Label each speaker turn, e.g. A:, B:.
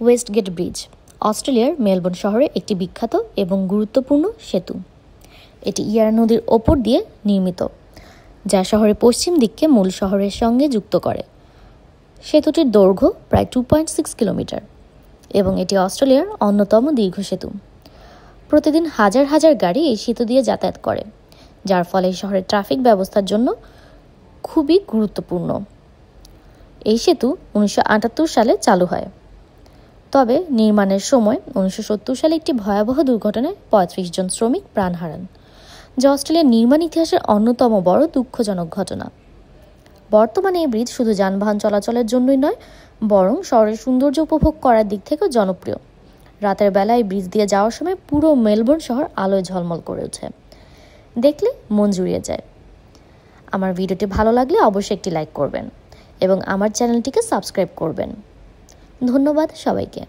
A: ওয়েস্টগেট bridge অস্ট্রেলিয়ার Melbourne শহরে একটি বিখ্যাত এবং গুরুত্বপূর্ণ সেতু। এটি ইয়ারা নদীর ওপর দিয়ে নির্মিত, যা শহরের পশ্চিম দিককে মূল শহরের সঙ্গে যুক্ত করে। সেতুটির দৈর্ঘ্য প্রায় 2.6 কিলোমিটার এবং এটি অস্ট্রেলিয়ার অন্যতম দীর্ঘ সেতু। প্রতিদিন হাজার হাজার গাড়ি এই সেতু দিয়ে যাতায়াত করে, যার ফলে শহরের ট্রাফিক ব্যবস্থার জন্য খুবই গুরুত্বপূর্ণ। এই সেতু 1978 সালে চালু হয়, তবে নির্মাণের সময় 1970 সালে একটি ভয়াবহ দুর্ঘটনায় 35 জন শ্রমিক প্রাণ হারান, যা অস্ট্রেলিয়ার নির্মাণ ইতিহাসের অন্যতম বড় দুঃখজনক ঘটনা। বর্তমানে এই ব্রিজ শুধু যানবাহন চলাচলের জন্যই নয়, বরং শহরের সৌন্দর্য উপভোগ করার দিক থেকেও জনপ্রিয়। রাতের বেলায় ব্রিজ দিয়ে যাওয়ার সময় পুরো মেলবোর্ন শহর আলোয় ঝলমল করে ওঠে, দেখলে মন জুড়িয়ে যায়। আমার ভিডিওটি ভালো লাগলে অবশ্যই একটি লাইক করবেন এবং আমার চ্যানেলটিকে সাবস্ক্রাইব করবেন। ধন্যবাদ সবাইকে।